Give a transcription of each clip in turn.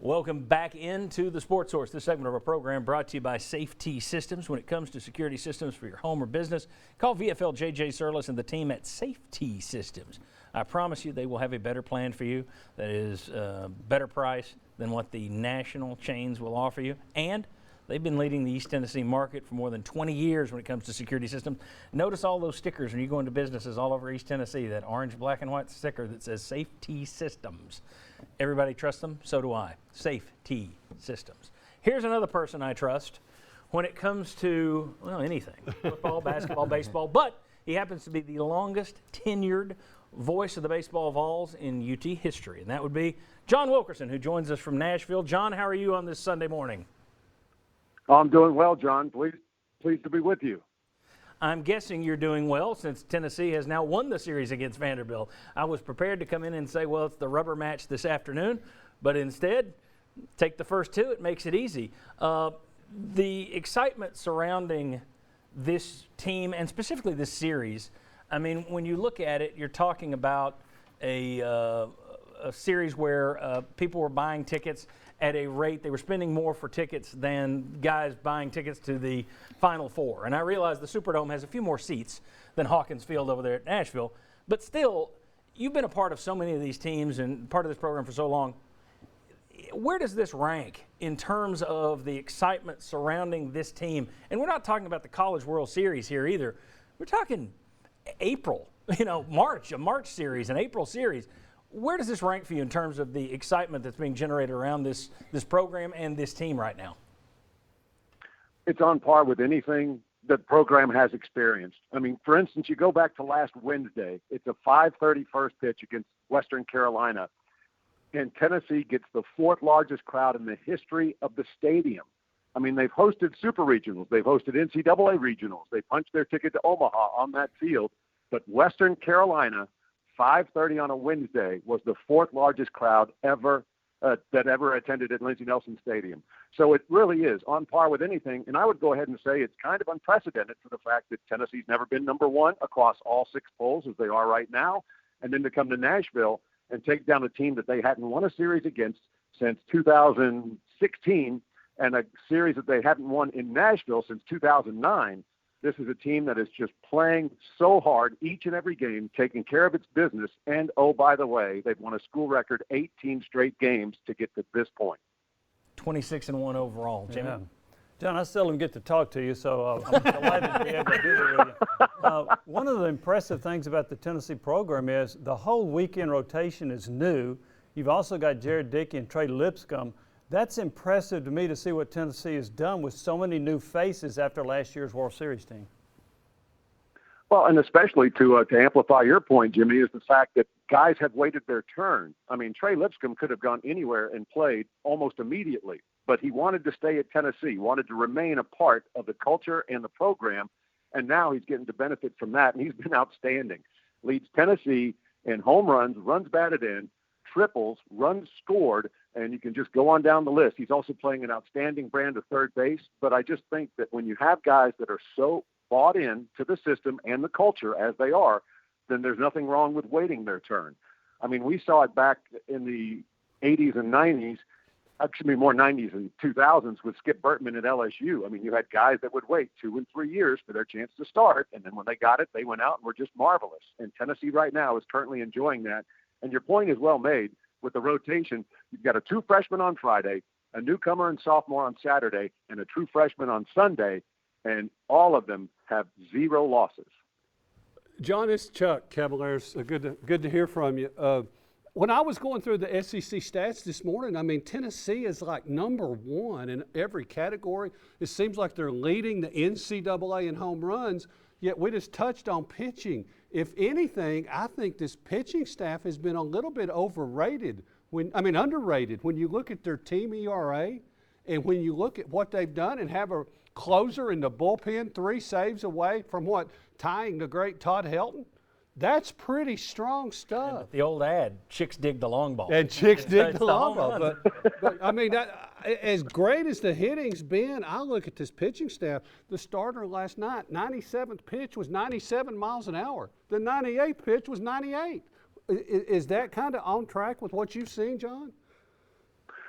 Welcome back into the Sports Source. This segment of our program brought to you by Safety Systems. When it comes to security systems for your home or business, call VFL JJ Surlis and the team at Safety Systems. I promise you they will have a better plan for you that is better price than what the national chains will offer you. And they've been leading the East Tennessee market for more than 20 years when it comes to security systems. Notice all those stickers when you go into businesses all over East Tennessee, that orange, black, and white sticker that says Safety Systems. Everybody trusts them, so do I. Safety Systems. Here's another person I trust when it comes to, well, anything. Football, basketball, baseball, but he happens to be the longest tenured voice of the baseball Vols in UT history, and that would be John Wilkerson, who joins us from Nashville. John, how are you on this Sunday morning? I'm doing well, John. Pleased to be with you. I'm guessing you're doing well since Tennessee has now won the series against Vanderbilt. I was prepared to come in and say, well, it's the rubber match this afternoon, but instead, take the first two. It makes it easy. The excitement surrounding this team and specifically this series, I mean, when you look at it, you're talking about a series where people were buying tickets at a rate, they were spending more for tickets than guys buying tickets to the Final Four. And I realize the Superdome has a few more seats than Hawkins Field over there at Nashville, but still, you've been a part of so many of these teams and part of this program for so long. Where does this rank in terms of the excitement surrounding this team? And we're not talking about the College World Series here either. We're talking April, March, a March series, an April series. Where does this rank for you in terms of the excitement that's being generated around this program and this team right now? It's on par with anything that the program has experienced. I mean, for instance, you go back to last Wednesday. It's a 5:30 first pitch against Western Carolina, and Tennessee gets the fourth largest crowd in the history of the stadium. I mean, they've hosted super regionals. They've hosted NCAA regionals. They punched their ticket to Omaha on that field. But Western Carolina, 5:30 on a Wednesday, was the fourth largest crowd ever that ever attended at Lindsey Nelson Stadium. So it really is on par with anything. And I would go ahead and say it's kind of unprecedented for the fact that Tennessee's never been number one across all six polls as they are right now. And then to come to Nashville and take down a team that they hadn't won a series against since 2016 and a series that they hadn't won in Nashville since 2009. This is a team that is just playing so hard each and every game, taking care of its business. And, oh, by the way, they've won a school record 18 straight games to get to this point. 26-1 overall. Jimmy? Yeah. John, I seldom get to talk to you, so I'm delighted to be able to visit with you. One of the impressive things about the Tennessee program is the whole weekend rotation is new. You've also got Jared Dickey and Trey Lipscomb. That's impressive to me to see what Tennessee has done with so many new faces after last year's World Series team. Well, and especially to amplify your point, Jimmy, is the fact that guys have waited their turn. I mean, Trey Lipscomb could have gone anywhere and played almost immediately, but he wanted to stay at Tennessee, wanted to remain a part of the culture and the program, and now he's getting to benefit from that, and he's been outstanding. Leads Tennessee in home runs, runs batted in, triples, runs scored, and you can just go on down the list. He's also playing an outstanding brand of third base, but I just think that when you have guys that are so bought in to the system and the culture as they are, then there's nothing wrong with waiting their turn. I mean, we saw it back in the 80s and 90s, actually more 90s and 2000s with Skip Bertman at LSU. I mean, you had guys that would wait 2 and 3 years for their chance to start, and then when they got it, they went out and were just marvelous. And Tennessee right now is currently enjoying that. And your point is well made. With the rotation, you've got a true freshman on Friday, a newcomer and sophomore on Saturday, and a true freshman on Sunday, and all of them have 0 losses. John, it's Chuck Cavaliers. Good to hear from you. When I was going through the SEC stats this morning, I mean, Tennessee is like number one in every category. It seems like they're leading the NCAA in home runs, yet we just touched on pitching. If anything, I think this pitching staff has been a little bit underrated. When you look at their team ERA and when you look at what they've done and have a closer in the bullpen 3 saves away from tying the great Todd Helton, that's pretty strong stuff. And the old ad, chicks dig the long ball. And chicks dig the long ball. But I mean, as great as the hitting's been, I look at this pitching staff. The starter last night, 97th pitch was 97 miles an hour. The 98th pitch was 98. Is that kind of on track with what you've seen, John?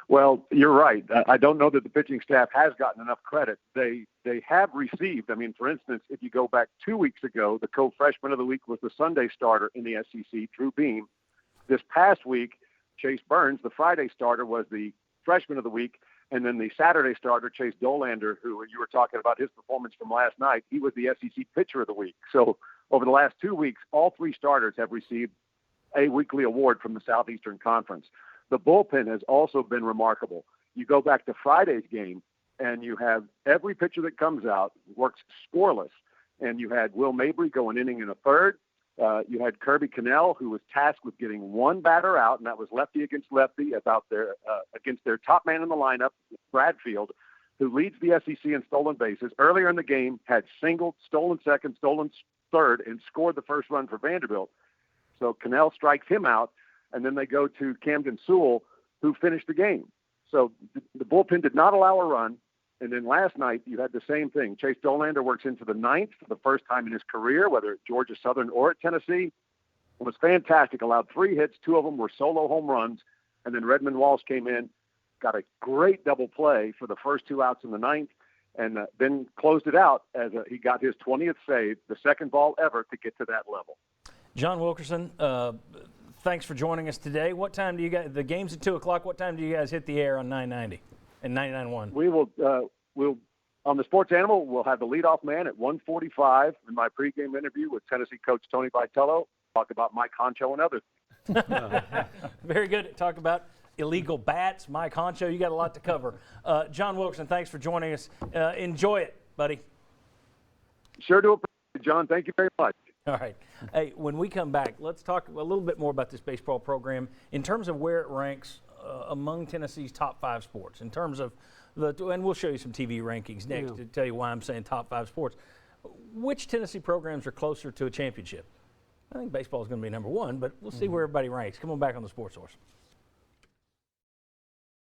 Well, you're right. I don't know that the pitching staff has gotten enough credit. They have received. I mean, for instance, if you go back 2 weeks ago, the co-freshman of the week was the Sunday starter in the SEC, Drew Beam. This past week, Chase Burns, the Friday starter, was the freshman of the week. And then the Saturday starter, Chase Dolander, who you were talking about his performance from last night, he was the SEC pitcher of the week. So over the last 2 weeks, all three starters have received a weekly award from the Southeastern Conference. The bullpen has also been remarkable. You go back to Friday's game, and you have every pitcher that comes out works scoreless. And you had Will Mabry go an inning and a third. You had Kirby Cannell, who was tasked with getting one batter out, and that was lefty against lefty against their top man in the lineup, Bradfield, who leads the SEC in stolen bases. Earlier in the game, had singled, stolen second, stolen third, and scored the first run for Vanderbilt. So Cannell strikes him out, and then they go to Camden Sewell, who finished the game. So the bullpen did not allow a run. And then last night, you had the same thing. Chase Dolander works into the ninth for the first time in his career, whether at Georgia Southern or at Tennessee. It was fantastic. Allowed 3 hits. 2 of them were solo home runs. And then Redmond Walsh came in, got a great double play for the first 2 outs in the ninth, and then closed it out as he got his 20th save, the second ball ever to get to that level. John Wilkerson, thanks for joining us today. What time do you guys, the game's at 2 o'clock, what time do you guys hit the air on 990 and 99.1? We will, on the Sports Animal, we'll have the leadoff man at 1:45 in my pregame interview with Tennessee coach Tony Vitello. Talk about Mike Honcho and others. Very good. Talk about illegal bats, Mike Honcho. You got a lot to cover. John Wilkerson, thanks for joining us. Enjoy it, buddy. Sure do appreciate it, John. Thank you very much. All right. Hey, when we come back, let's talk a little bit more about this baseball program in terms of where it ranks among Tennessee's top 5 sports. In terms of and we'll show you some TV rankings next to tell you why I'm saying top 5 sports. Which Tennessee programs are closer to a championship? I think baseball is going to be number 1, but we'll see where everybody ranks. Come on back on the Sports Source.